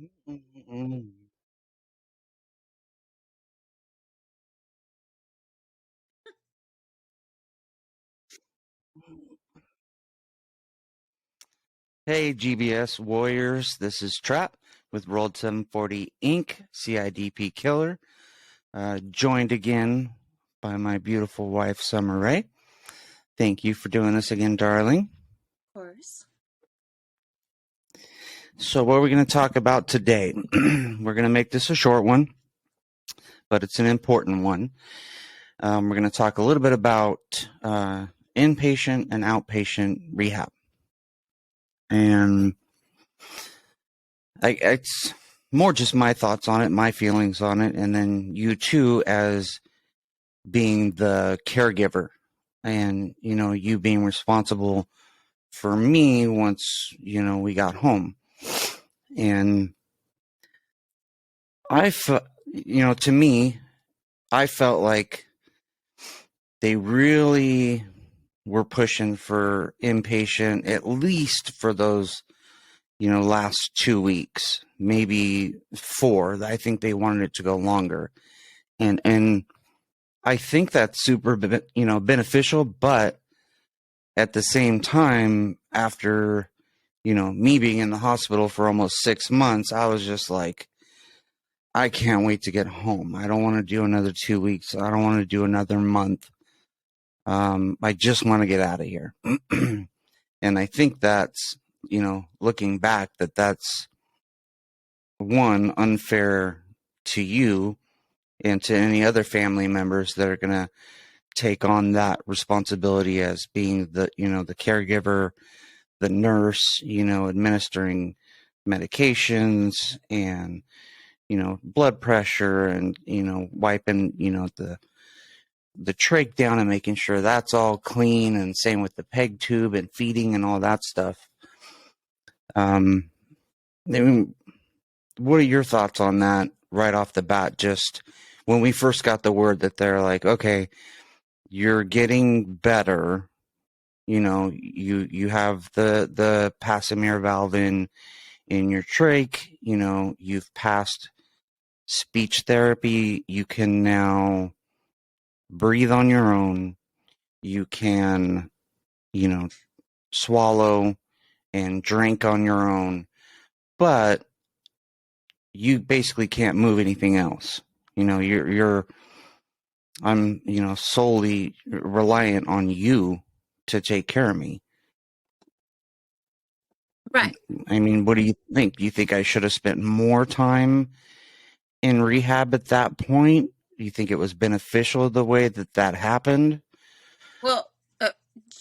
Mm. Hey, GBS Warriors. This is Trap with World 740 Inc., CIDP Killer. Joined again by my beautiful wife, Summer Rae. Thank you for doing this again, darling. Of course. So, what are we going to talk about today? We're going to make this a short one, but it's an important one. We're going to talk a little bit about inpatient and outpatient rehab. And it's more just my thoughts on it, my feelings on it, and then you too as being the caregiver and, you being responsible for me once, we got home. And to me, I felt like they really were pushing for inpatient, at least for those, last 2 weeks, maybe 4. I think they wanted it to go longer. And I think that's super, beneficial, but at the same time, after, me being in the hospital for almost 6 months, I was just like, I can't wait to get home. I don't want to do another 2 weeks. I don't want to do another month. I just want to get out of here. And I think that's, looking back, that's one, unfair to you and to any other family members that are going to take on that responsibility as being the, the caregiver, the nurse, administering medications and, blood pressure and, wiping, the trach down and making sure that's all clean, and same with the peg tube and feeding and all that stuff. I mean, what are your thoughts on that right off the bat? Just when we first got the word that they're like, okay, you're getting better, you have the Passamere valve in your trach, you've passed speech therapy, you can now breathe on your own, you can, swallow and drink on your own, but you basically can't move anything else. I'm, solely reliant on you to take care of me. Right. I mean, what do you think? Do you think I should have spent more time in rehab at that point? Do you think it was beneficial the way that happened? Well,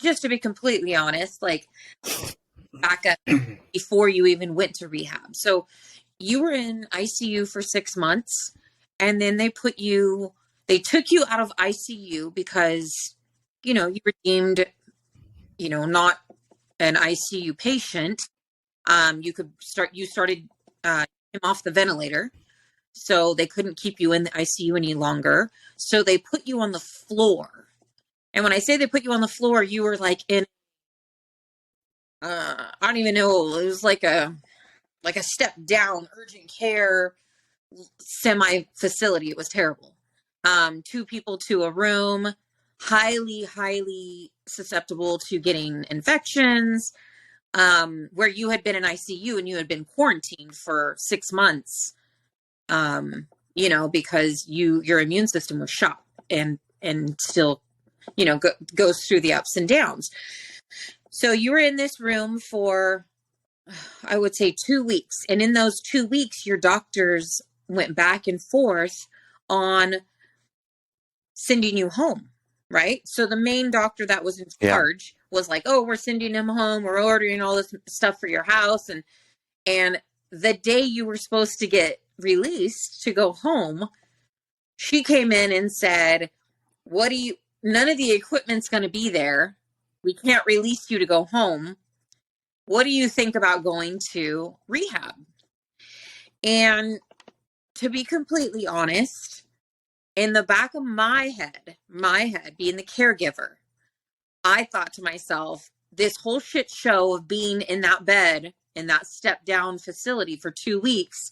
just to be completely honest, like back up before you even went to rehab. So you were in ICU for 6 months, and then they took you out of ICU because, you were deemed, not an ICU patient. You started him off the ventilator. So they couldn't keep you in the ICU any longer. So they put you on the floor. And when I say they put you on the floor, you were like in, I don't even know. It was like a step down urgent care semi facility. It was terrible. 2 people to a room, highly susceptible to getting infections. Where you had been in ICU and you had been quarantined for 6 months. Because your immune system was shot and still, goes through the ups and downs. So you were in this room for, I would say, 2 weeks. And in those 2 weeks, your doctors went back and forth on sending you home, right? So the main doctor that was in charge was like, oh, we're sending him home. We're ordering all this stuff for your house. And the day you were supposed to get released to go home, she came in and said, none of the equipment's going to be there. We can't release you to go home. What do you think about going to rehab? And to be completely honest, in the back of my head, being the caregiver, I thought to myself, this whole shit show of being in that bed in that step down facility for 2 weeks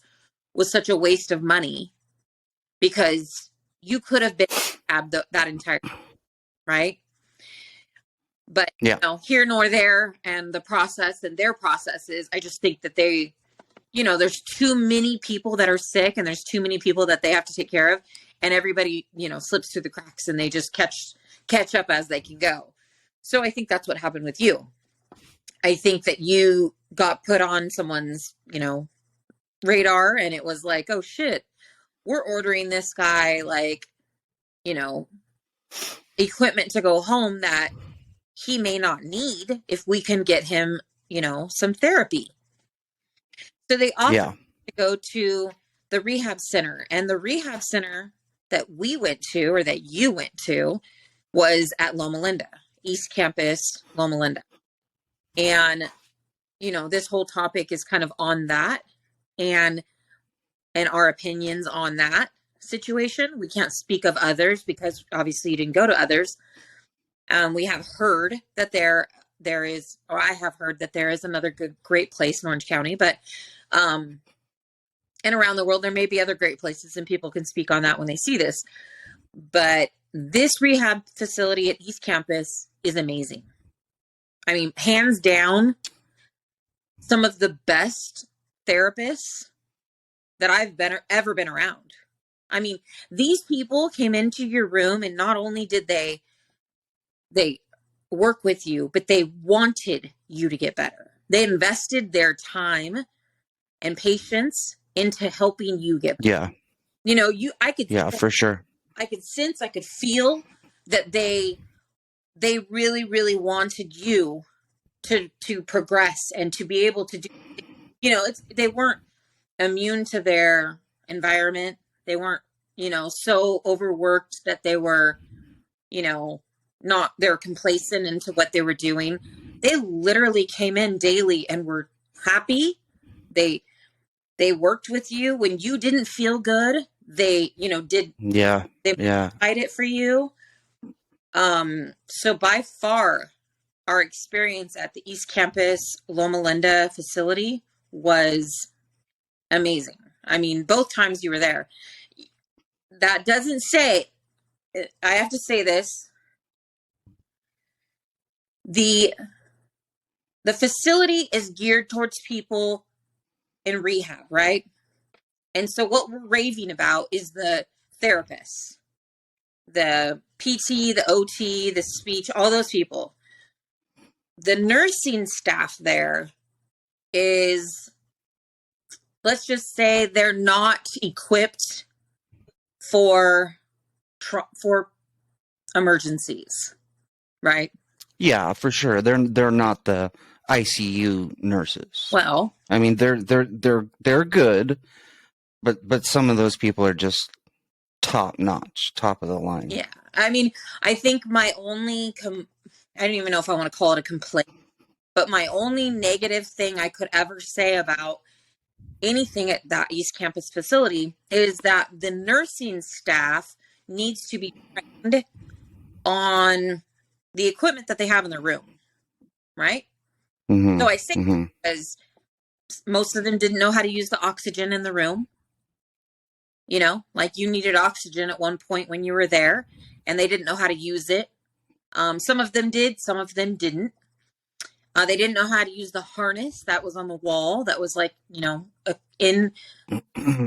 was such a waste of money, because you could have been that entire, right? But Yeah. here nor there, and the process and their processes, I just think that they, there's too many people that are sick, and there's too many people that they have to take care of, and everybody, slips through the cracks, and they just catch up as they can go. So I think that's what happened with you. I think that you got put on someone's, radar, and it was like, oh shit, we're ordering this guy like, equipment to go home that he may not need if we can get him, some therapy. So they offered to go to the rehab center, and the rehab center that we went to, or that you went to, was at Loma Linda, East Campus, Loma Linda. And, this whole topic is kind of on that, and our opinions on that situation. We can't speak of others because obviously you didn't go to others. We have heard that there is, or I have heard that there is another great place in Orange County, but, and around the world, there may be other great places, and people can speak on that when they see this. But this rehab facility at East Campus is amazing. I mean, hands down, some of the best therapists that I've ever been around. I mean, these people came into your room, and not only did they work with you, but they wanted you to get better. They invested their time and patience into helping you get better. Yeah. I could, for sure. I could sense, I could feel that they really, really wanted you to progress and to be able to do, they weren't immune to their environment. They weren't, so overworked that they were, they're complacent into what they were doing. They literally came in daily and were happy. They worked with you when you didn't feel good. They, they tried it for you. So by far, our experience at the East Campus Loma Linda facility was amazing. I mean, both times you were there. That doesn't say, I have to say this, the facility is geared towards people in rehab, right? And so what we're raving about is the therapists, the PT, the OT, the speech, all those people. The nursing staff there is, let's just say, they're not equipped for emergencies, right? Yeah, for sure. They're not the ICU nurses. Well, I mean, they're good, but some of those people are just top notch, top of the line. Yeah. I mean, I think my only I don't even know if I want to call it a complaint, but my only negative thing I could ever say about anything at that East Campus facility is that the nursing staff needs to be trained on the equipment that they have in their room, right? Mm-hmm. So I say because most of them didn't know how to use the oxygen in the room. Like you needed oxygen at one point when you were there, and they didn't know how to use it. Some of them did, some of them didn't. They didn't know how to use the harness that was on the wall. That was like, in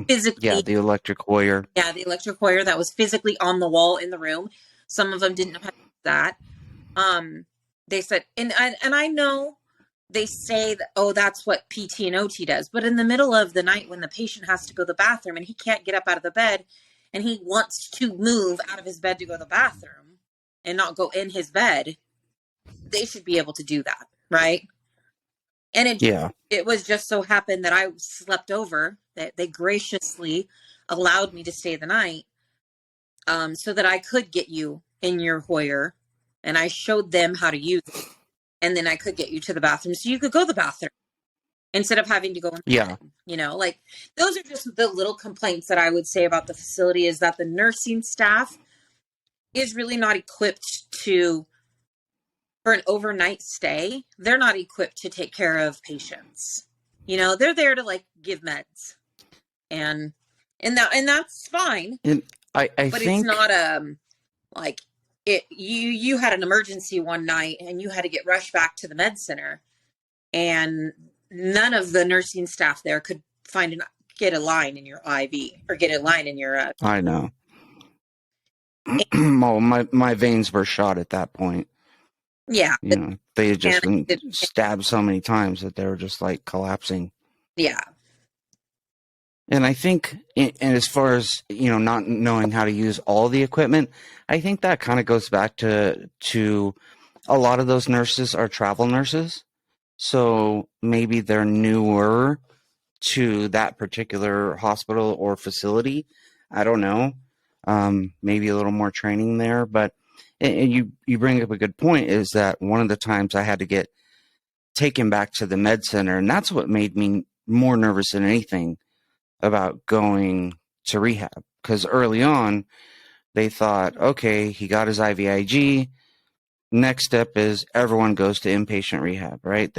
physically. Yeah, the electric wire. Yeah, the electric wire that was physically on the wall in the room. Some of them didn't know how to use that. They said, and I know they say that, oh, that's what PT and OT does. But in the middle of the night when the patient has to go to the bathroom and he can't get up out of the bed and he wants to move out of his bed to go to the bathroom and not go in his bed, they should be able to do that, right? And it was just so happened that I slept over, that they graciously allowed me to stay the night, so that I could get you in your Hoyer, and I showed them how to use it. And then I could get you to the bathroom so you could go to the bathroom instead of having to go in the bed. Like those are just the little complaints that I would say about the facility, is that the nursing staff is really not equipped for an overnight stay. They're not equipped to take care of patients. They're there to like give meds, and that's fine. And I But it's think not like you had an emergency one night and you had to get rushed back to the med center, and none of the nursing staff there could get a line in your IV or get a line in your I know. Well, my veins were shot at that point. yeah. They had just been stabbed so many times that they were just like collapsing. Yeah. And I think, and as far as, not knowing how to use all the equipment, I think that kind of goes back to a lot of those nurses are travel nurses. So maybe they're newer to that particular hospital or facility. I don't know. Maybe a little more training there. But and you bring up a good point, is that one of the times I had to get taken back to the med center, and that's what made me more nervous than anything about going to rehab, because early on they thought, okay, he got his IVIG. Next step is everyone goes to inpatient rehab, right?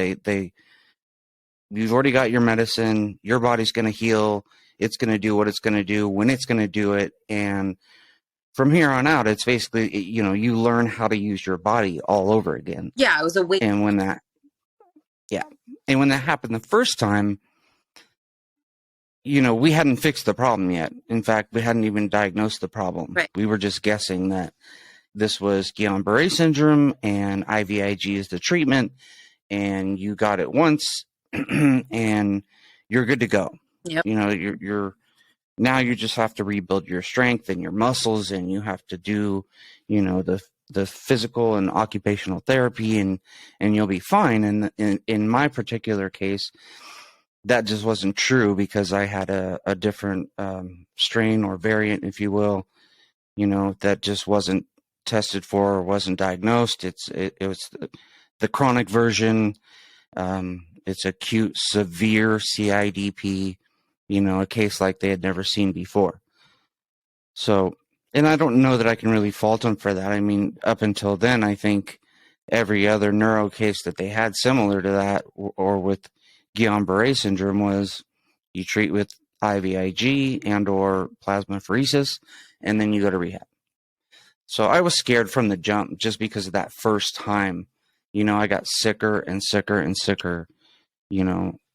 You've already got your medicine. Your body's going to heal. It's going to do what it's going to do when it's going to do it. And from here on out, it's basically, you learn how to use your body all over again. Yeah, it was a wait. And when that happened the first time, we hadn't fixed the problem yet. In fact, we hadn't even diagnosed the problem. Right. We were just guessing that this was Guillain-Barré syndrome and IVIG is the treatment, and you got it once and you're good to go. Yep. You're now you just have to rebuild your strength and your muscles, and you have to do, the physical and occupational therapy, and you'll be fine. And in my particular case, that just wasn't true, because I had a different strain or variant, if you will, that just wasn't tested for or wasn't diagnosed. It was the chronic version. It's acute severe CIDP, a case like they had never seen before. So, and I don't know that I can really fault them for that. I mean, up until then, I think every other neuro case that they had similar to that, or with Guillain-Barré syndrome, was you treat with IVIG and or plasmapheresis, and then you go to rehab. So I was scared from the jump, just because of that first time. I got sicker and sicker and sicker,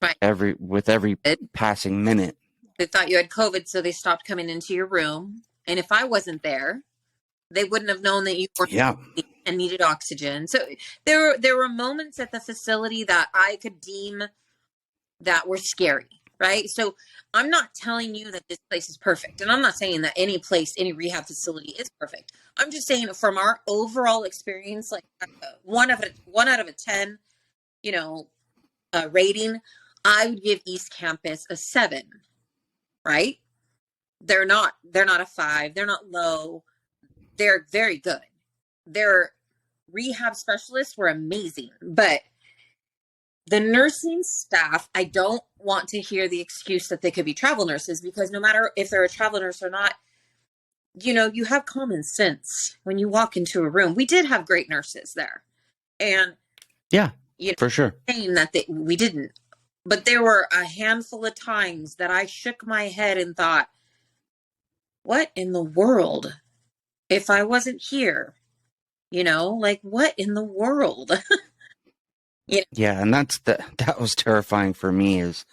Right. with every passing minute. They thought you had COVID, so they stopped coming into your room. And if I wasn't there, they wouldn't have known that you were and needed oxygen. So there were moments at the facility that I could deem that were scary, right? So I'm not telling you that this place is perfect, and I'm not saying that any rehab facility is perfect. I'm just saying, from our overall experience, like 1 out of a 10, rating, I would give East Campus a 7, right? They're not a 5. They're not low. They're very good. Their rehab specialists were amazing, but the nursing staff, I don't want to hear the excuse that they could be travel nurses, because no matter if they're a travel nurse or not, you have common sense when you walk into a room. We did have great nurses there, and yeah, for sure. Saying that we didn't, but there were a handful of times that I shook my head and thought, what in the world if I wasn't here? Like, what in the world? Yeah, and that was terrifying for me, is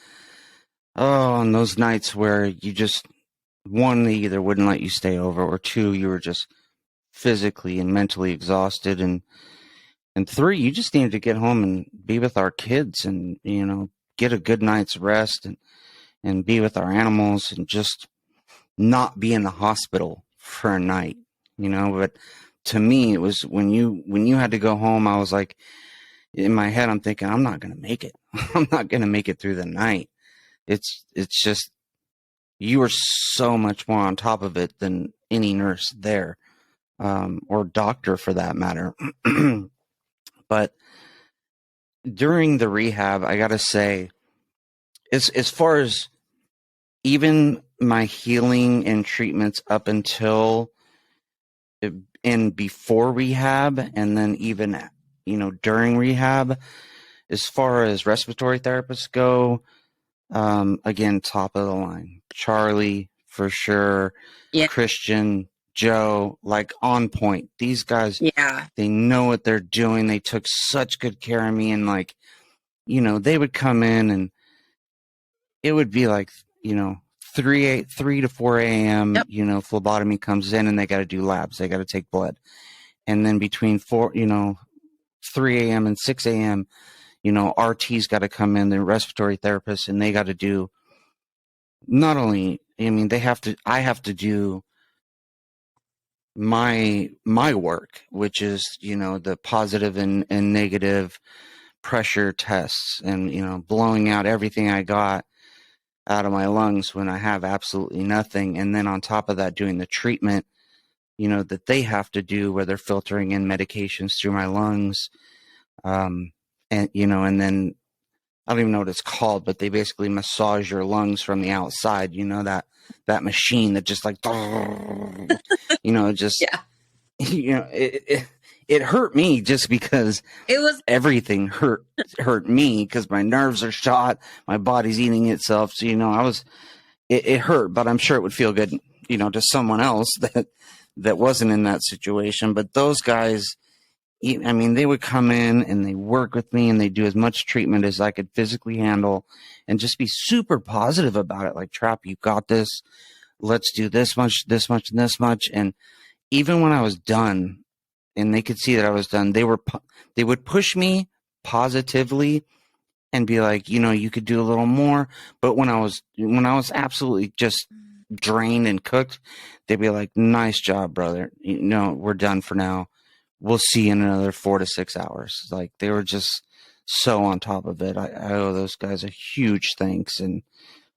on those nights where you just, 1, they either wouldn't let you stay over, or 2, you were just physically and mentally exhausted, and 3, you just needed to get home and be with our kids, and get a good night's rest, and be with our animals, and just not be in the hospital for a night. But to me, it was when you had to go home, I was like, in my head, I'm thinking, I'm not going to make it. I'm not going to make it through the night. It's just, you were so much more on top of it than any nurse there, or doctor for that matter. But during the rehab, I got to say, as far as even my healing and treatments up until and before rehab, and then even during rehab, as far as respiratory therapists go, Again, top of the line. Charlie, for sure. Yeah. Christian, Joe, like on point. These guys, Yeah. they know what they're doing. They took such good care of me. And like, they would come in and it would be like, 3 to 4 a.m., Yep. phlebotomy comes in and they got to do labs. They got to take blood. And then between 3 a.m. and 6 a.m., RT's got to come in, the respiratory therapist, and they got to do not only, I have to do my work, which is, the positive and negative pressure tests and, blowing out everything I got out of my lungs when I have absolutely nothing. And then on top of that, doing the treatment, that they have to do where they're filtering in medications through my lungs. And then I don't even know what it's called, but they basically massage your lungs from the outside, that machine that just like, just, Yeah. It hurt me just because It was, everything hurt me because my nerves are shot. My body's eating itself. So, it hurt, but I'm sure it would feel good, to someone else that wasn't in that situation. But those guys, they would come in and they work with me and they do as much treatment as I could physically handle and just be super positive about it. Like, Trap, you got this. Let's do this much, this much, and this much. And even when I was done and they could see that I was done, they would push me positively and be like, you could do a little more. But when I was absolutely just drained and cooked, they'd be like, nice job, brother. We're done for now. We'll see you in another 4 to 6 hours. Like, they were just so on top of it. I owe those guys a huge thanks. And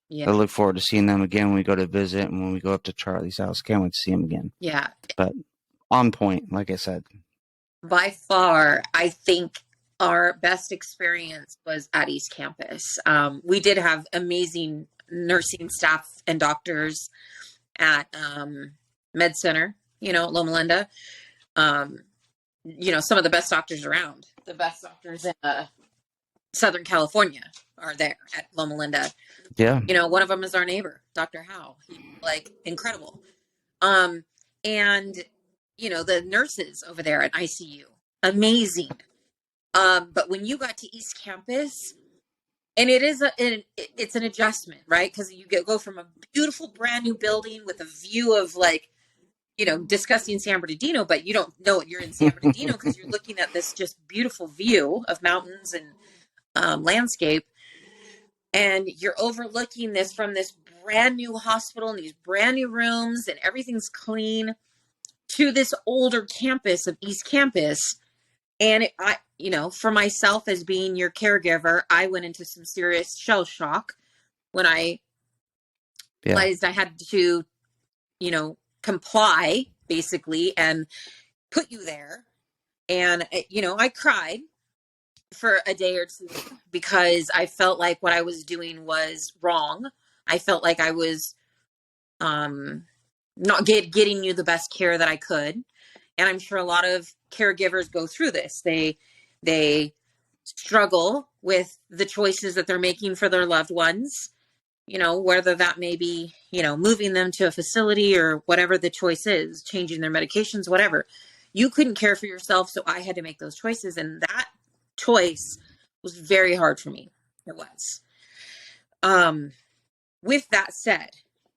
yeah. I look forward to seeing them again when we go to visit and when we go up to Charlie's house. Can't wait to see him again. Yeah. But on point, like I said. By far, I think our best experience was at East Campus. We did have amazing nursing staff and doctors at Med Center, Loma Linda. Some of the best doctors around. The best doctors in Southern California are there at Loma Linda. Yeah. One of them is our neighbor, Dr. Howe. Like, incredible. And the nurses over there at ICU, amazing. But when you got to East Campus, and it's an adjustment, right? Because you go from a beautiful brand new building with a view of disgusting San Bernardino, but you don't know you're in San Bernardino because you're looking at this just beautiful view of mountains and landscape. And you're overlooking this from this brand new hospital and these brand new rooms and everything's clean to this older campus of East Campus. And for myself as being your caregiver, I went into some serious shell shock when I realized I had to, comply basically and put you there. And, I cried for a day or two because I felt like what I was doing was wrong. I felt like I was not getting you the best care that I could. And I'm sure a lot of caregivers go through this. They struggle with the choices that they're making for their loved ones, whether that may be, moving them to a facility or whatever the choice is, changing their medications, whatever. You couldn't care for yourself, so I had to make those choices. And that choice was very hard for me. It was. With that said,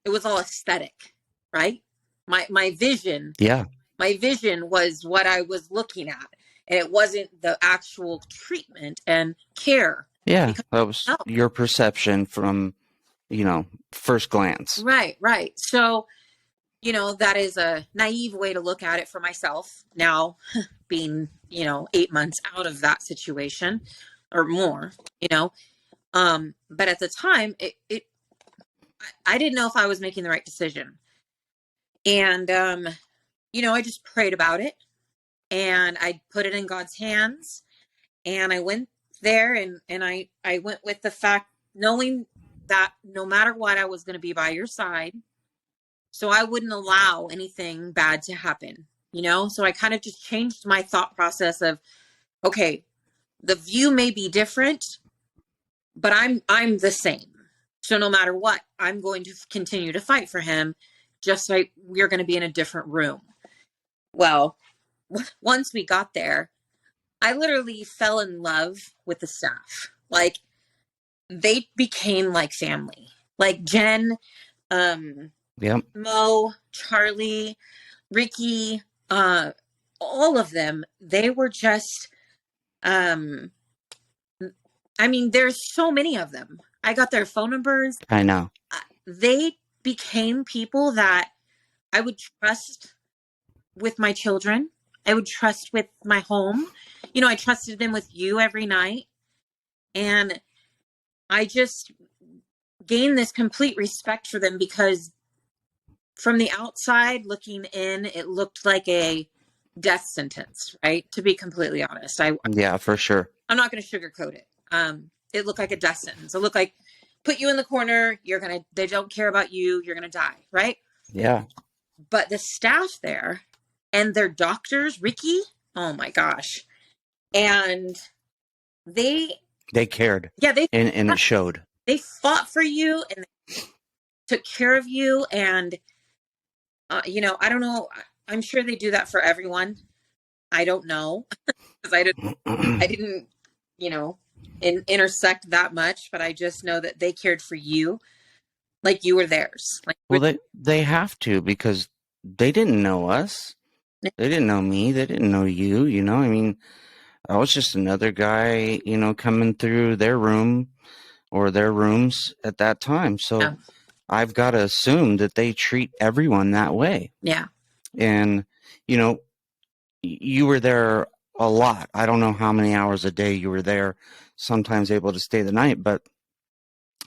it was all aesthetic, right? My vision. Yeah. My vision was what I was looking at, and it wasn't the actual treatment and care. Yeah, that was your perception from, first glance. Right. So, that is a naive way to look at it for myself now, being, 8 months out of that situation or more, but at the time I didn't know if I was making the right decision. And, I just prayed about it and I put it in God's hands and I went there and I went with the fact, knowing that no matter what, I was going to be by your side. So I wouldn't allow anything bad to happen, So I kind of just changed my thought process of, okay, the view may be different, but I'm the same. So no matter what, I'm going to continue to fight for him, just like we're going to be in a different room. Well, once we got there, I literally fell in love with the staff. Like, they became like family. Like Jen, Yep. Mo, Charlie, Ricky, all of them, they were just, um, I mean, there's so many of them. I got their phone numbers. I know. They became people that I would trust with my children. I would trust with my home. You know, I trusted them with you every night. And I just gained this complete respect for them because from the outside looking in, it looked like a death sentence, right? To be completely honest, Yeah, for sure. I'm not going to sugarcoat it. It looked like a death sentence. It looked like put you in the corner. They don't care about you. You're going to die, right? Yeah. But the staff there and their doctors, Ricky, oh my gosh. And they cared. yeah, And it showed. they fought for you and they took care of you. And, you know, I don't know. I'm sure they do that for everyone. I don't know because I didn't, you know, intersect that much, but I just know that they cared for you like you were theirs. Like, Well, they have to, because they didn't know us. They didn't know me. They didn't know you. You know, I mean, I was just another guy, you know, coming through their room or their rooms at that time. So yeah. I've got to assume that they treat everyone that way. Yeah. And, you know, you were there a lot. I don't know how many hours a day you were there, sometimes able to stay the night, but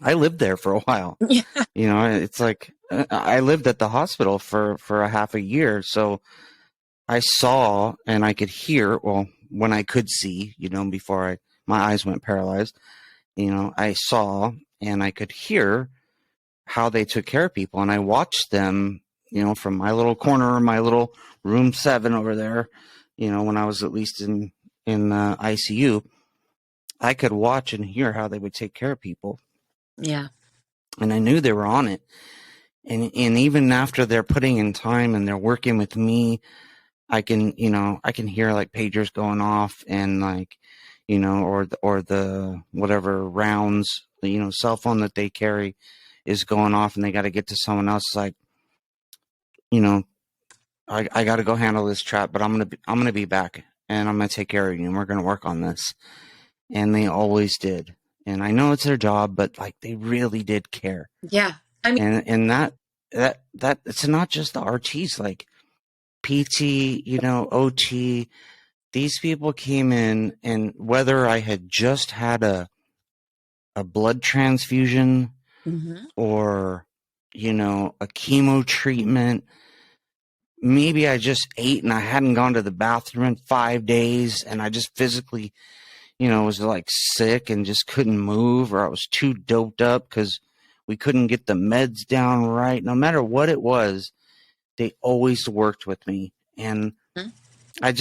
I lived there for a while. Yeah. You know, it's like I lived at the hospital for a half a year. So I saw and I could hear, well, when I could see, you know, before my eyes went paralyzed, you know, I saw and I could hear how they took care of people. And I watched them, you know, from my little corner, my little room 7 over there, you know, when I was at least in the ICU, I could watch and hear how they would take care of people. Yeah. And I knew they were on it. And even after they're putting in time and they're working with me, I can hear like pagers going off and like, you know, or the whatever rounds, you know, cell phone that they carry is going off and they got to get to someone else. It's like, you know, I got to go handle this trap, but I'm going to be back and I'm going to take care of you and we're going to work on this. And they always did. And I know it's their job, but like they really did care. Yeah. I mean, And that it's not just the RTs, like PT, you know, OT. These people came in, and whether I had just had a blood transfusion mm-hmm. or, you know, a chemo treatment, maybe I just ate and I hadn't gone to the bathroom in 5 days and I just physically, you know, was like sick and just couldn't move, or I was too doped up because we couldn't get the meds down right. No matter what it was, they always worked with me. And mm-hmm. I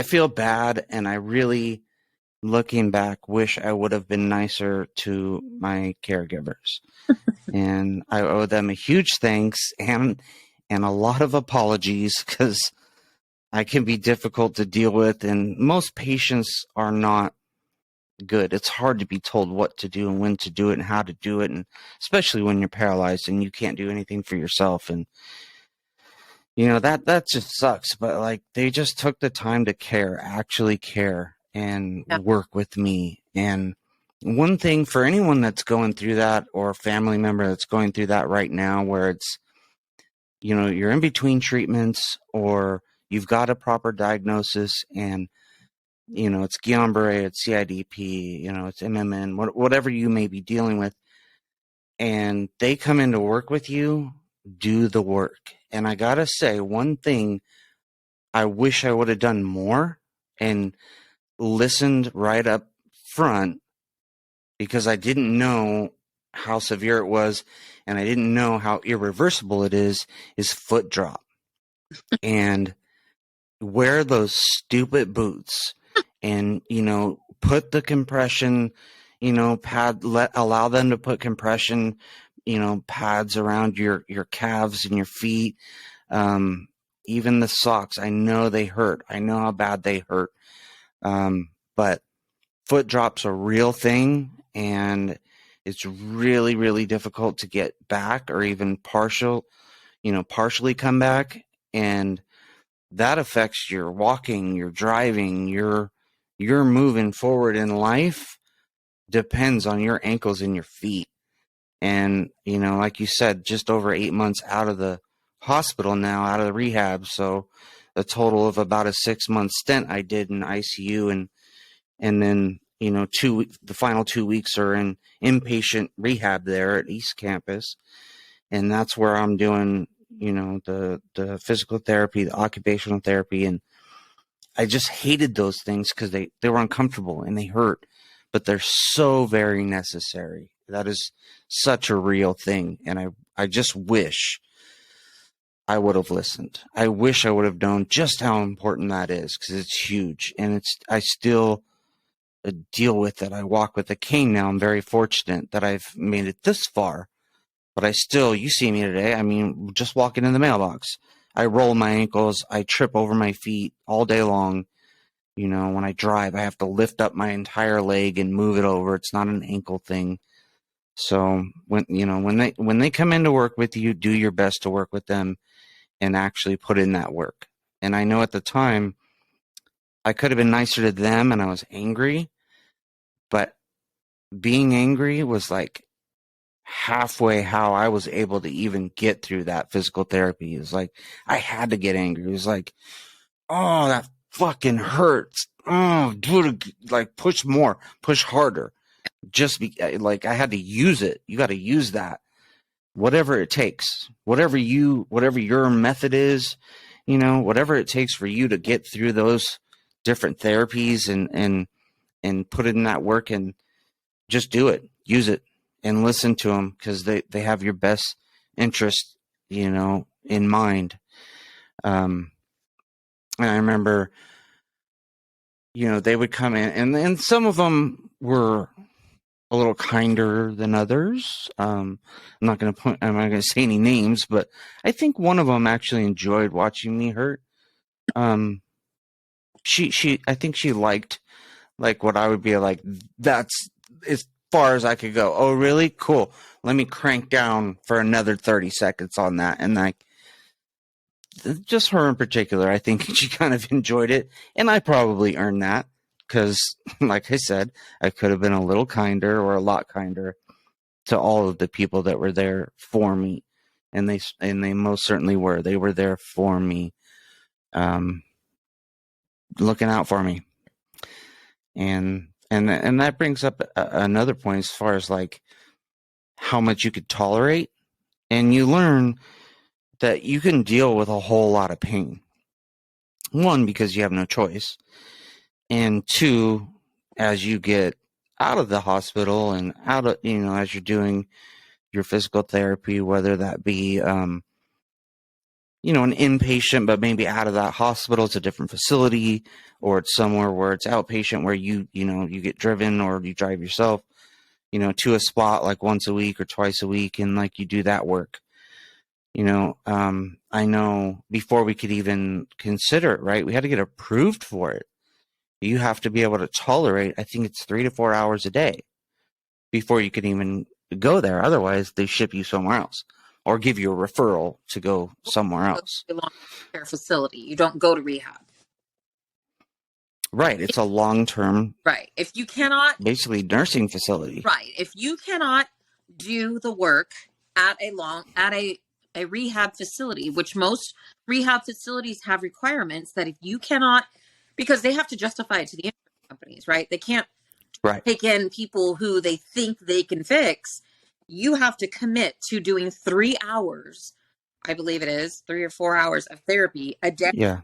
feel bad, and I really, looking back, wish I would have been nicer to my caregivers. And I owe them a huge thanks and a lot of apologies, because I can be difficult to deal with, and most patients are not good. It's hard to be told what to do and when to do it and how to do it, and especially when you're paralyzed and you can't do anything for yourself. And you know, that just sucks. But like, they just took the time to actually care and Yeah. work with me. And one thing for anyone that's going through that, or a family member that's going through that right now, where it's, you know, you're in between treatments or you've got a proper diagnosis and, you know, it's Guillain-Barré, it's CIDP, you know, it's MMN, whatever you may be dealing with, and they come in to work with you, do the work. And I gotta say, one thing I wish I would have done more and listened right up front, because I didn't know how severe it was and I didn't know how irreversible it is foot drop. And wear those stupid boots and, you know, put the compression, allow them to put compression, pads around your calves and your feet. Even the socks, I know they hurt. I know how bad they hurt. But foot drop's a real thing, and it's really, really difficult to get back or even partially come back. And that affects your walking, your driving, your moving forward in life depends on your ankles and your feet. And, like you said, just over 8 months out of the hospital now, out of the rehab. So a total of about a 6-month stint I did in ICU. And then, the final 2 weeks are in inpatient rehab there at East Campus. And that's where I'm doing, the physical therapy, the occupational therapy. And I just hated those things because they were uncomfortable and they hurt, but they're so very necessary. That is such a real thing. And I just wish I would have listened. I wish I would have known just how important that is, because it's huge. And I still deal with it. I walk with a cane now. I'm very fortunate that I've made it this far, but you see me today. I mean, just walking in the mailbox, I roll my ankles. I trip over my feet all day long. When I drive, I have to lift up my entire leg and move it over. It's not an ankle thing. So when they come in to work with you, do your best to work with them and actually put in that work. And I know at the time I could have been nicer to them and I was angry, but being angry was like halfway how I was able to even get through that physical therapy. It was like I had to get angry. It was like, oh, that fucking hurts. Oh, dude, like push more, push harder. Like I had to use it. You got to use that, whatever it takes, whatever your method is, whatever it takes for you to get through those different therapies and put in that work, and just do it, use it, and listen to them, because they have your best interest, in mind. And I remember, they would come in, and some of them were a little kinder than others. I'm not going to say any names, but I think one of them actually enjoyed watching me hurt. I think she liked like what I would be like. That's as far as I could go. Oh, really? Cool. Let me crank down for another 30 seconds on that. And like, just her in particular, I think she kind of enjoyed it. And I probably earned that. Because, like I said, I could have been a little kinder or a lot kinder to all of the people that were there for me, and they most certainly were. They were there for me, looking out for me, and that brings up another point as far as like how much you could tolerate, and you learn that you can deal with a whole lot of pain. One, because you have no choice. And two, as you get out of the hospital and out of, as you're doing your physical therapy, whether that be, an inpatient, but maybe out of that hospital, it's a different facility, or it's somewhere where it's outpatient, where you get driven or you drive yourself, to a spot like once a week or twice a week. And like you do that work, I know before we could even consider it, right, we had to get approved for it. You have to be able to tolerate, I think it's 3 to 4 hours a day before you can even go there. Otherwise, they ship you somewhere else or give you a referral to go somewhere else. A long-term care facility. You don't go to rehab. Right. It's a long-term. Right. If you cannot. Basically nursing facility. Right. If you cannot do the work at a rehab facility, which most rehab facilities have requirements that if you cannot, because they have to justify it to the insurance companies, right? They can't take in people who they think they can fix. You have to commit to doing 3 hours, I believe it is 3 or 4 hours of therapy a day. Yeah.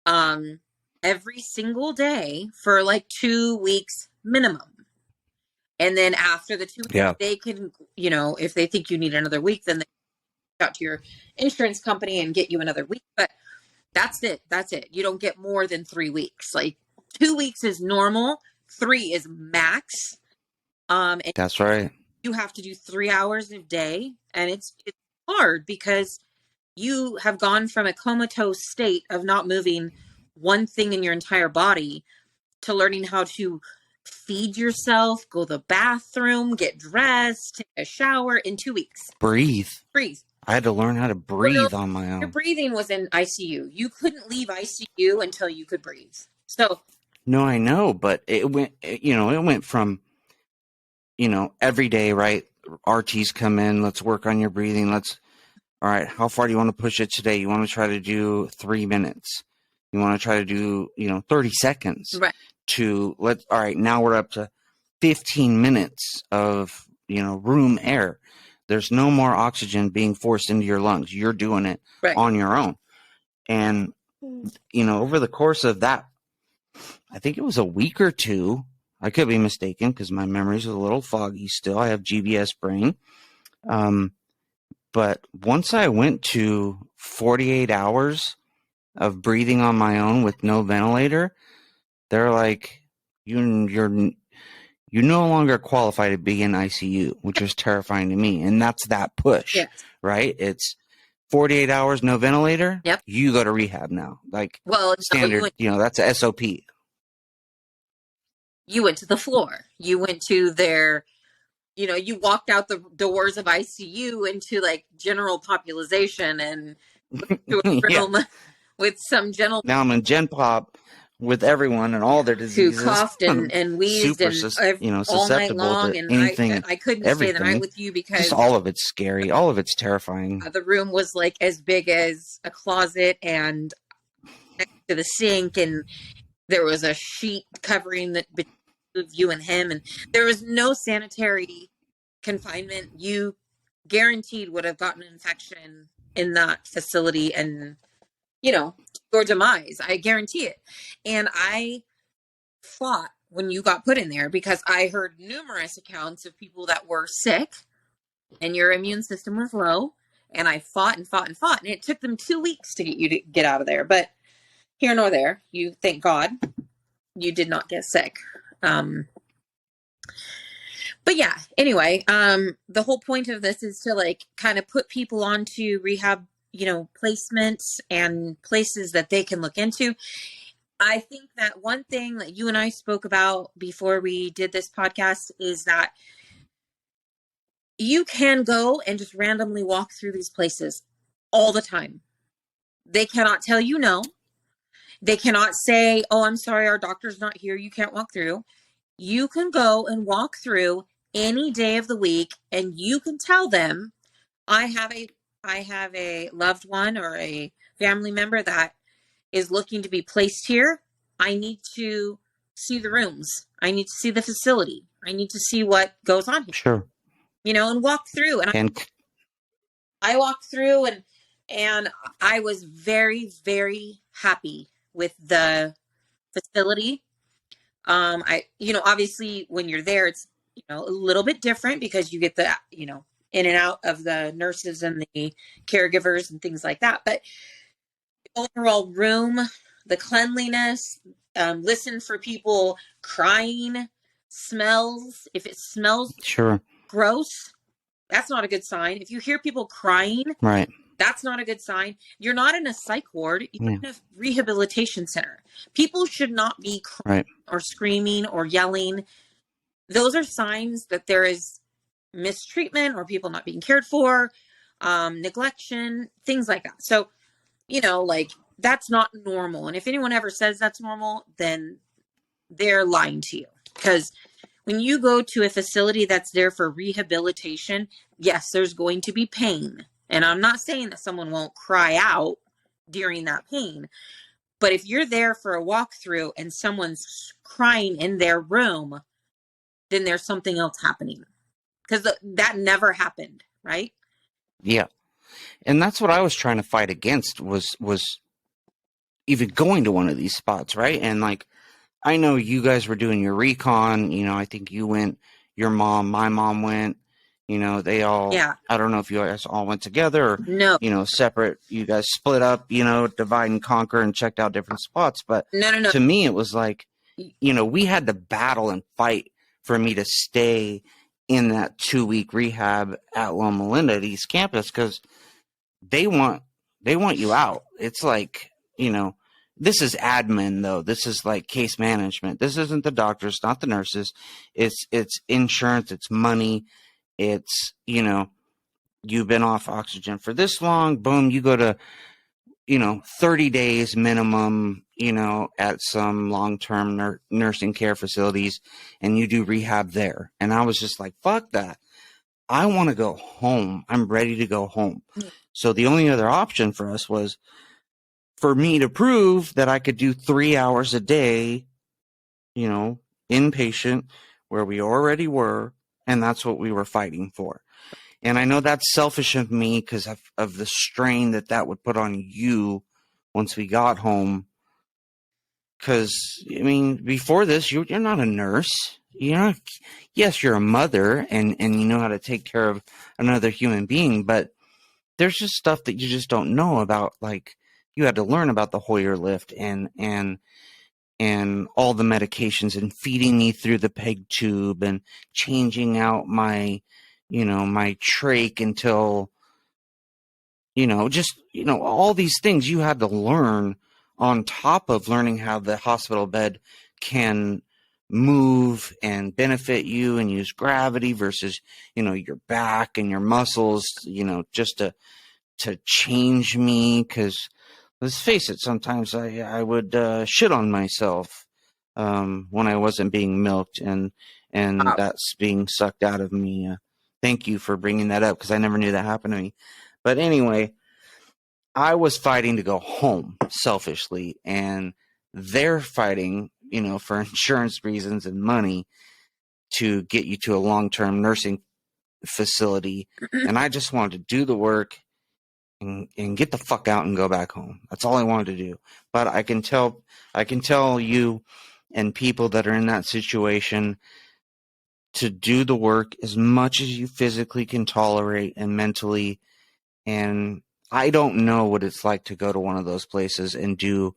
Every single day for like 2 weeks minimum. And then after the 2 weeks, they can, if they think you need another week, then they reach out to your insurance company and get you another week. But that's it. You don't get more than 3 weeks. Like 2 weeks is normal. 3 is max. And That's right. you have to do 3 hours a day, and it's hard because you have gone from a comatose state of not moving one thing in your entire body to learning how to feed yourself, go to the bathroom, get dressed, take a shower in 2 weeks. Breathe. Breathe. I had to learn how to breathe on my Your own. breathing was in ICU. You couldn't leave ICU until you could breathe. So No, I know, but it went from, every day, right? RTs come in, let's work on your breathing. All right, how far do you want to push it today? You want to try to do 3 minutes. You want to try to do, 30 seconds. right. All right, now we're up to 15 minutes of, room air. There's no more oxygen being forced into your lungs. You're doing it Right. on your own. And, over the course of that, I think it was a week or two. I could be mistaken because my memory's a little foggy still. I have GBS brain. But once I went to 48 hours of breathing on my own with no ventilator, they're like, you're no longer qualified to be in ICU, which was terrifying to me. And that's that push, Yes. right? It's 48 hours, no ventilator. Yep. You go to rehab now. Like, Well, standard, that's a SOP. You went to the floor. You went to their, you walked out the doors of ICU into like general population and to a room with some gentleman. Now I'm in Gen Pop with everyone and all their diseases. Who coughed and wheezed super, all susceptible night long, to and anything. I couldn't everything. stay the night with you because just all of it's scary. All of it's terrifying. The room was like as big as a closet and next to the sink, and there was a sheet covering the between you and him, and there was no sanitary confinement. You guaranteed would have gotten an infection in that facility and, your demise. I guarantee it. And I fought when you got put in there because I heard numerous accounts of people that were sick and your immune system was low. And I fought and fought and fought. And it took them 2 weeks to get you to get out of there. But here nor there, thank God, you did not get sick. But yeah, anyway, the whole point of this is to like kind of put people onto rehab, placements and places that they can look into. I think that one thing that you and I spoke about before we did this podcast is that you can go and just randomly walk through these places all the time. They cannot tell you no. They cannot say, oh, I'm sorry, our doctor's not here, you can't walk through. You can go and walk through any day of the week, and you can tell them, I have a loved one or a family member that is looking to be placed here. I need to see the rooms. I need to see the facility. I need to see what goes on here. Sure. And walk through. And I walked through and I was very, very happy with the facility. Obviously when you're there, it's, a little bit different because you get the, in and out of the nurses and the caregivers and things like that. But the overall room, the cleanliness, listen for people crying, smells. If it smells sure gross, that's not a good sign. If you hear people crying, right, that's not a good sign. You're not in a psych ward. You're in a rehabilitation center. People should not be crying or screaming or yelling. Those are signs that there is mistreatment or people not being cared for, neglection, things like that. So, that's not normal. And if anyone ever says that's normal, then they're lying to you. Because when you go to a facility that's there for rehabilitation, yes, there's going to be pain. And I'm not saying that someone won't cry out during that pain. But if you're there for a walkthrough and someone's crying in their room, then there's something else happening. Because that never happened, right? Yeah. And that's what I was trying to fight against was even going to one of these spots, right? And like, I know you guys were doing your recon, I think you went, your mom, my mom went, they all, I don't know if you guys all went together or, no, separate, you guys split up, divide and conquer and checked out different spots. But no. To me, it was like, we had to battle and fight for me to stay in that 2-week rehab at Loma Linda at East Campus, because they want you out. It's like, this is admin though. This is like case management. This isn't the doctors, not the nurses. It's insurance, it's money. It's, you've been off oxygen for this long, boom, you go to, 30 days minimum, at some long-term nursing care facilities, and you do rehab there. And I was just like, fuck that. I want to go home. I'm ready to go home. So the only other option for us was for me to prove that I could do 3 hours a day, inpatient, where we already were. And that's what we were fighting for. And I know that's selfish of me because of the strain that would put on you once we got home. Because, before this, you're not a nurse. Yes, you're a mother and you know how to take care of another human being, but there's just stuff that you just don't know about. Like, you had to learn about the Hoyer lift and all the medications, and feeding me through the peg tube, and changing out my trach until, all these things you had to learn on top of learning how the hospital bed can move and benefit you and use gravity versus, your back and your muscles, just to change me. Because let's face it, sometimes I would shit on myself when I wasn't being milked and that's being sucked out of me. Thank you for bringing that up because I never knew that happened to me. But anyway, I was fighting to go home selfishly, and they're fighting, for insurance reasons and money to get you to a long-term nursing facility. And I just wanted to do the work and get the fuck out and go back home. That's all I wanted to do. But I can tell you and people that are in that situation to do the work as much as you physically can tolerate and mentally. And I don't know what it's like to go to one of those places and do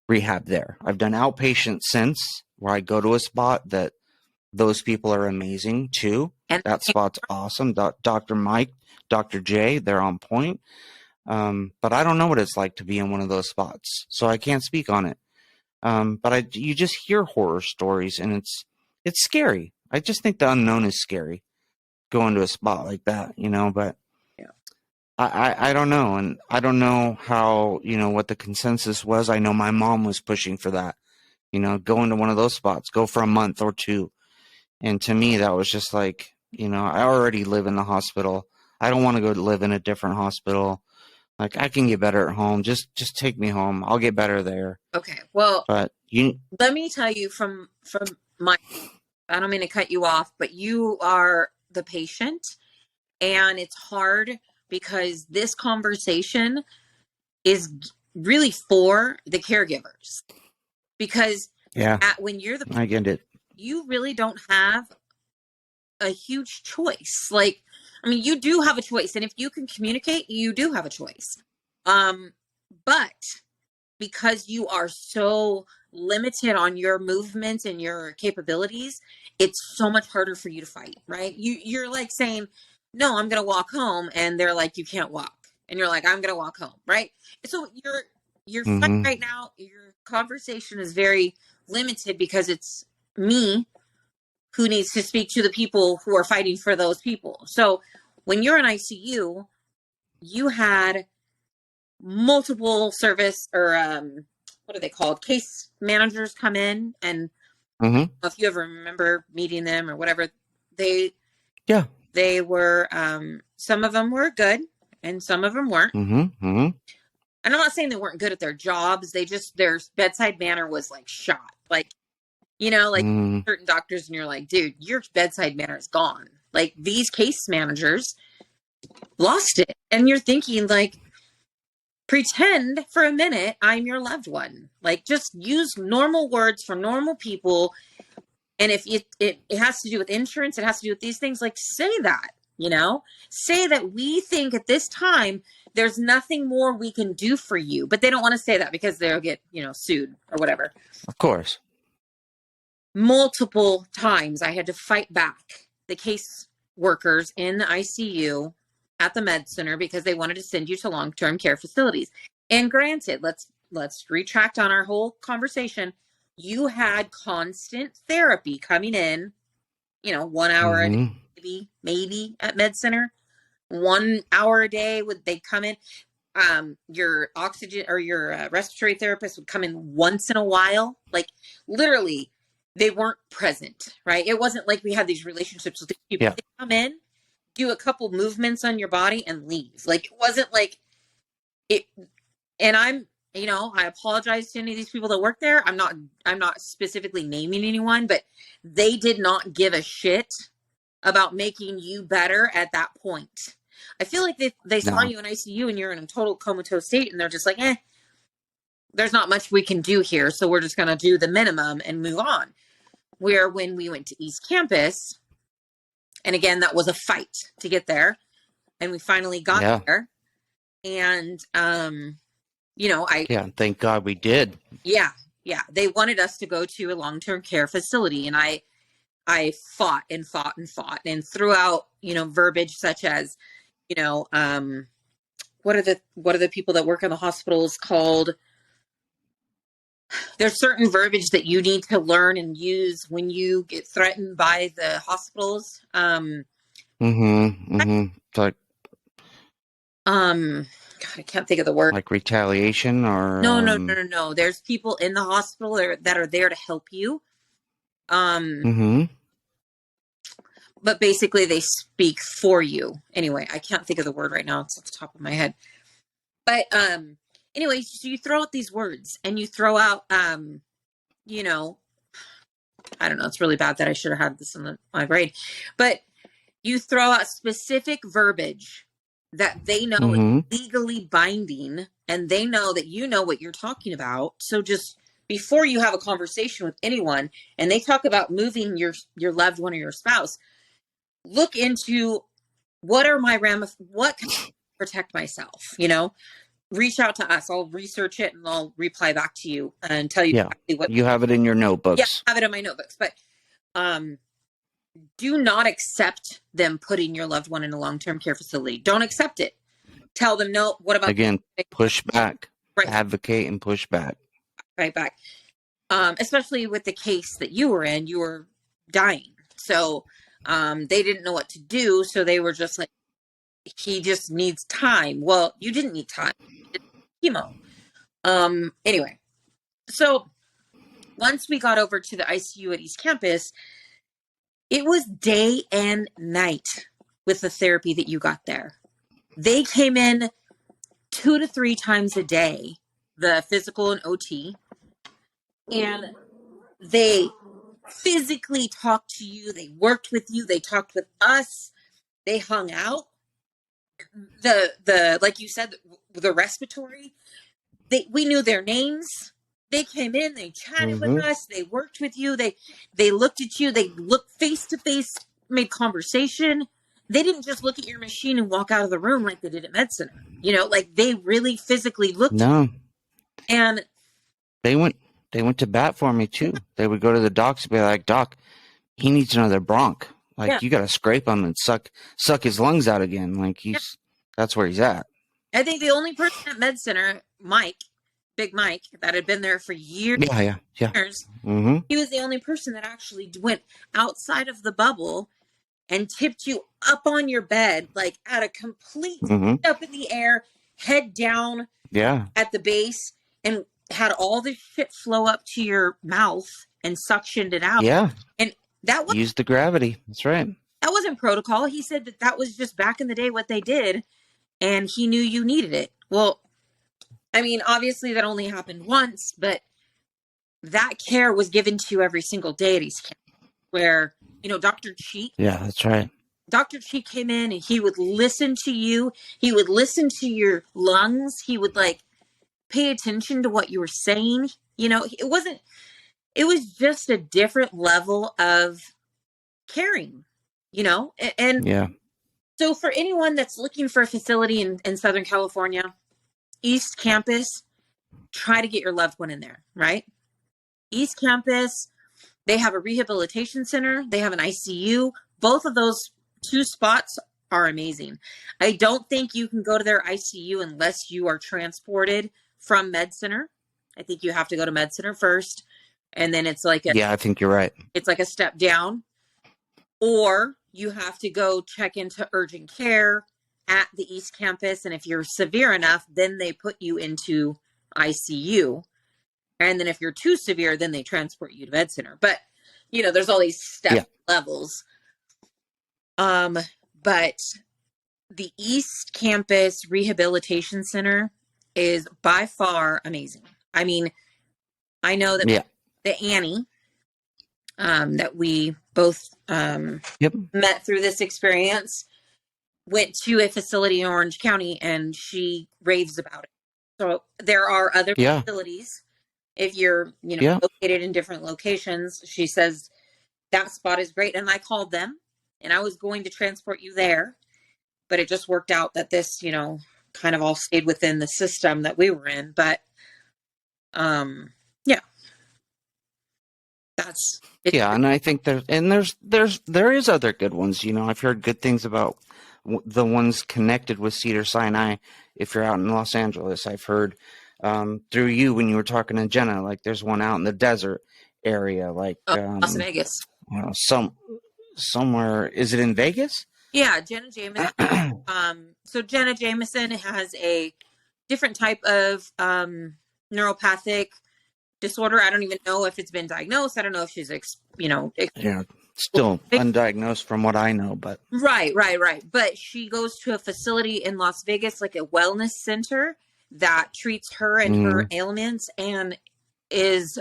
rehab there. I've done outpatient since, where I go to a spot that those people are amazing too. And that spot's awesome. Dr. Mike, Dr. J, they're on point. But I don't know what it's like to be in one of those spots, so I can't speak on it. But you just hear horror stories, and it's scary. I just think the unknown is scary, going to a spot like that, but yeah. I don't know. And I don't know how, what the consensus was. I know my mom was pushing for that, go into one of those spots, go for a month or two. And to me, that was just like, I already live in the hospital. I don't want to go live in a different hospital. Like, I can get better at home. Just take me home. I'll get better there. Okay. Well, but let me tell you from my, I don't mean to cut you off, but you are the patient, and it's hard because this conversation is really for the caregivers, because when you're I get it. You really don't have a huge choice. Like, you do have a choice, and if you can communicate, you do have a choice. But because you are so limited on your movement and your capabilities, it's so much harder for you to fight, right? You're like saying, no, I'm going to walk home. And they're like, you can't walk. And you're like, I'm going to walk home. Right. So you're fighting right now. Your conversation is very limited because it's me who needs to speak to the people who are fighting for those people. So when you're in ICU, you had multiple service or what are they called? Case managers come in, and if you ever remember meeting them or whatever, they were some of them were good and some of them weren't. And I'm not saying they weren't good at their jobs. They just, their bedside manner was like shot. Like, certain doctors, and you're like, dude, your bedside manner is gone. Like, these case managers lost it. And you're thinking, like, pretend for a minute I'm your loved one. Like, just use normal words for normal people. And if it has to do with insurance, it has to do with these things, like, say that, say that we think at this time there's nothing more we can do for you. But they don't want to say that because they'll get, sued or whatever. Of course. multiple times I had to fight back the case workers in the ICU at the med center because they wanted to send you to long-term care facilities. And granted, let's retract on our whole conversation. You had constant therapy coming in, 1 hour a Mm-hmm. day, maybe at med center. 1 hour a day would they come in. Your oxygen or your respiratory therapist would come in once in a while. Like literally, they weren't present, right? It wasn't like we had these relationships with these people. Yeah. They come in, do a couple movements on your body, and leave. Like it wasn't like it. And I apologize to any of these people that work there. I'm not specifically naming anyone, but they did not give a shit about making you better at that point. I feel like they saw No. you in ICU and you're in a total comatose state, and they're just like, there's not much we can do here, so we're just going to do the minimum and move on. Where when we went to East Campus, and again, that was a fight to get there, and we finally got there. And, thank God we did. Yeah. They wanted us to go to a long-term care facility, and I fought and fought and fought and threw out, verbiage such as, what are the people that work in the hospitals called? There's certain verbiage that you need to learn and use when you get threatened by the hospitals. Like, God, I can't think of the word. like retaliation or No. There's people in the hospital that are there to help you. But basically they speak for you. Anyway, I can't think of the word right now. It's off the top of my head. But anyway, so you throw out these words and you throw out, I don't know. It's really bad that I should have had this in my grade. But you throw out specific verbiage that they know is legally binding, and they know that you know what you're talking about. So just before you have a conversation with anyone and they talk about moving your loved one or your spouse, look into what are my what can I protect myself, reach out to us. I'll research it and I'll reply back to you and tell you exactly what you have it in your notebooks. Yeah, I have it in my notebooks. But do not accept them putting your loved one in a long-term care facility. Don't accept it. Tell them no. What about again? Push back. Right. Advocate and push back. Right back. Especially with the case that you were in, you were dying. So they didn't know what to do. So they were just like, he just needs time. Well, you didn't need time. Chemo. Anyway, so once we got over to the ICU at East Campus, it was day and night with the therapy that you got there. They came in 2 to 3 times a day, the physical and OT, and they physically talked to you. They worked with you. They talked with us. They hung out. The like you said, the respiratory, we knew their names. They came in, they chatted with us, they worked with you, they looked at you, they looked face to face, made conversation. They didn't just look at your machine and walk out of the room like they did at Med Center. Like they really physically looked. No. And they went to bat for me too. They would go to the docs and be like, "Doc, he needs another bronch. Like you got to scrape him and suck his lungs out again. Like that's where he's at." I think the only person at Med Center, Big Mike, that had been there for years. Yeah. He was the only person that actually went outside of the bubble and tipped you up on your bed, like at a complete up in the air, head down at the base, and had all the shit flow up to your mouth and suctioned it out. Yeah. And that was use the gravity. That's right. That wasn't protocol. He said that was just back in the day what they did, and he knew you needed it. Well, I mean, obviously that only happened once, but that care was given to you every single day at East Camp, where, Dr. Cheek. Yeah, that's right. Dr. Cheek came in and he would listen to you. He would listen to your lungs. He would pay attention to what you were saying. It was just a different level of caring, and so for anyone that's looking for a facility in Southern California, East Campus, try to get your loved one in there, right? East Campus, They have a rehabilitation center. They have an ICU. Both of those 2 spots are amazing. I don't think you can go to their ICU unless you are transported from Med Center. I think you have to go to Med Center first, and then it's like Yeah, I think you're right. it's like a step down, or you have to go check into urgent care at the East Campus, and if you're severe enough, then they put you into ICU. And then if you're too severe, then they transport you to Med Center. But, there's all these step levels. But the East Campus Rehabilitation Center is by far amazing. I mean, I know that the Annie, that we both met through this experience, went to a facility in Orange County, and she raves about it. So there are other facilities. If you're, located in different locations, she says that spot is great. And I called them, and I was going to transport you there, but it just worked out that this, kind of all stayed within the system that we were in. But, that's it. Yeah, and I think there is other good ones. I've heard good things about the ones connected with Cedars-Sinai. If you're out in Los Angeles, I've heard through you when you were talking to Jenna, like there's one out in the desert area, like Las Vegas. Somewhere. Is it in Vegas? Yeah, Jenna Jameson. So Jenna Jameson has a different type of neuropathic disorder. I don't even know if it's been diagnosed. I don't know if she's, still undiagnosed from what I know, but right. But she goes to a facility in Las Vegas, like a wellness center that treats her and her ailments, and is,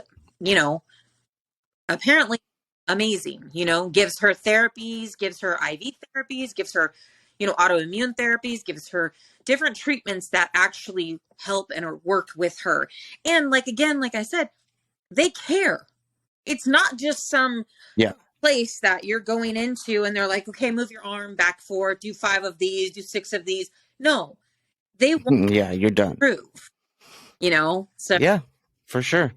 apparently amazing. Gives her therapies, gives her IV therapies, gives her, autoimmune therapies, gives her different treatments that actually help and work with her. And like I said, they care. It's not just some place that you're going into and they're like, okay, move your arm back 4, do 5 of these, do 6 of these. No, they want you're done. Prove, so yeah, for sure.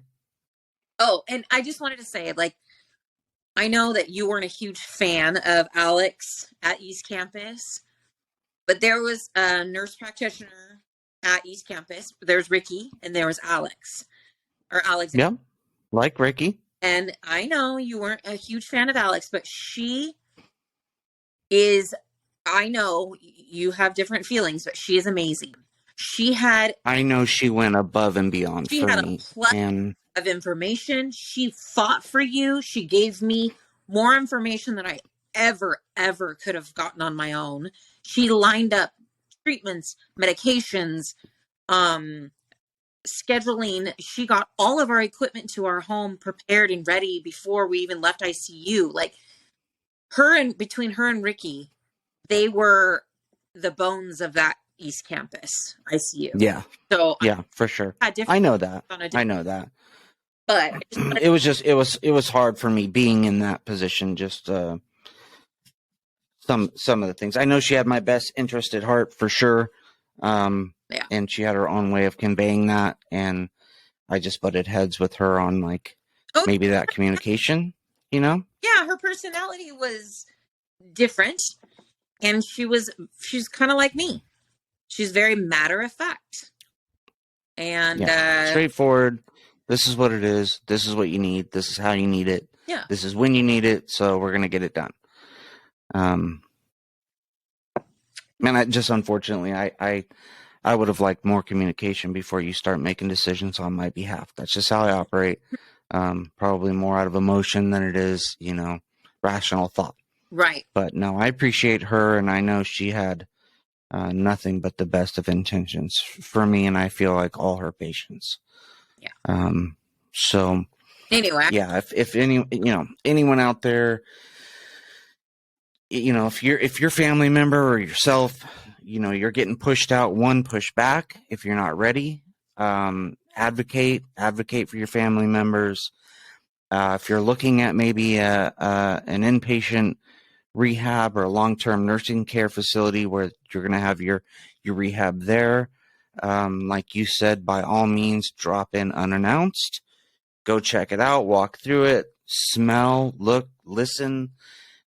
Oh, and I just wanted to say, I know that you weren't a huge fan of Alex at East Campus, but there was a nurse practitioner at East Campus. There's Ricky and there was Alex. Yeah, like Ricky. And I know you weren't a huge fan of Alex, but she is, I know you have different feelings, but she is amazing. I know she went above and beyond for me. She had a plethora of information. She fought for you. She gave me more information than I ever could have gotten on my own. She lined up treatments, medications, scheduling. She got all of our equipment to our home prepared and ready before we even left ICU. Between her and Ricky, they were the bones of that East Campus ICU. Yeah. So for sure. I know that. But it was hard for me being in that position. Just some of the things. I know she had my best interest at heart for sure. And she had her own way of conveying that, and I just butted heads with her on maybe that communication. Yeah, her personality was different, and she's kind of like me. She's very matter of fact, and straightforward. This is what it is. This is what you need. This is how you need it. Yeah. This is when you need it. So we're gonna get it done. Unfortunately, I would have liked more communication before you start making decisions on my behalf. That's just how I operate. Probably more out of emotion than it is, rational thought. Right. But no, I appreciate her, and I know she had nothing but the best of intentions for me, and I feel like all her patients. Yeah. So anyway, if anyone out there, if your family member or yourself, you're getting pushed out, push back. If you're not ready, advocate for your family members. If you're looking at maybe an inpatient rehab or a long-term nursing care facility where you're going to have your rehab there, like you said, by all means, drop in unannounced. Go check it out, walk through it, smell, look, listen,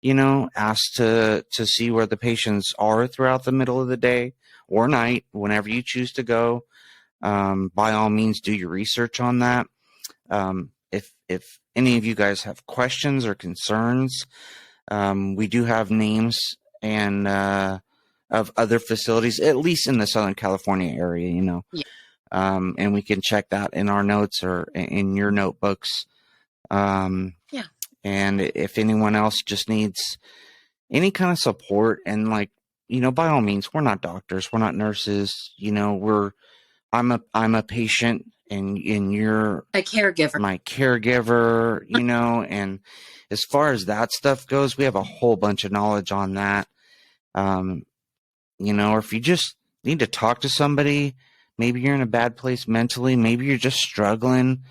ask to see where the patients are throughout the middle of the day or night, whenever you choose to go. By all means, do your research on that. If any of you guys have questions or concerns, we do have names and of other facilities, at least in the Southern California area, Yeah. and we can check that in our notes or in your notebooks. Yeah. And if anyone else just needs any kind of support, and by all means, we're not doctors, we're not nurses, I'm a patient, and you're A caregiver. my caregiver, and as far as that stuff goes, we have a whole bunch of knowledge on that. Or if you just need to talk to somebody, maybe you're in a bad place mentally, maybe you're just struggling,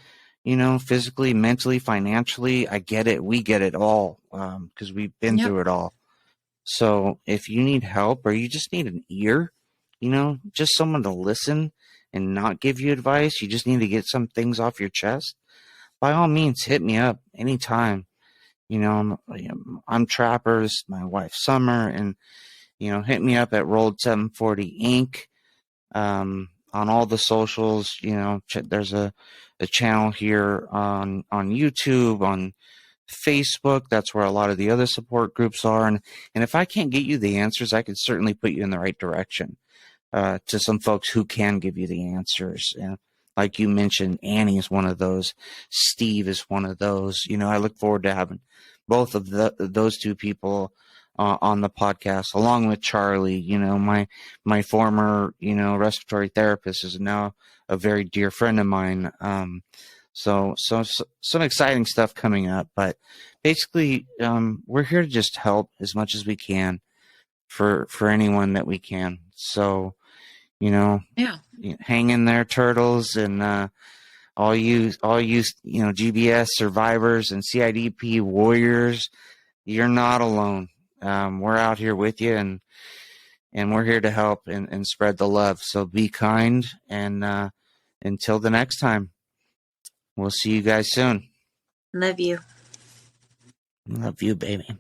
physically, mentally, financially. I get it. We get it all, because we've been Yep. through it all. So if you need help, or you just need an ear, just someone to listen and not give you advice, you just need to get some things off your chest, by all means, hit me up anytime. I'm Trappers, my wife Summer, and hit me up at Rolled 740 Inc. On all the socials. There's a channel here on YouTube, on Facebook. That's where a lot of the other support groups are. And if I can't get you the answers, I can certainly put you in the right direction to some folks who can give you the answers. And like you mentioned, Annie is one of those. Steve is one of those. I look forward to having both of those two people on the podcast, along with Charlie. My former respiratory therapist is now a very dear friend of mine. So some exciting stuff coming up, but basically, we're here to just help as much as we can for anyone that we can. So, Yeah. hang in there, turtles, and all you GBS survivors and CIDP warriors. You're not alone. We're out here with you, and we're here to help and spread the love. So be kind, and until the next time, we'll see you guys soon. Love you. Love you, baby.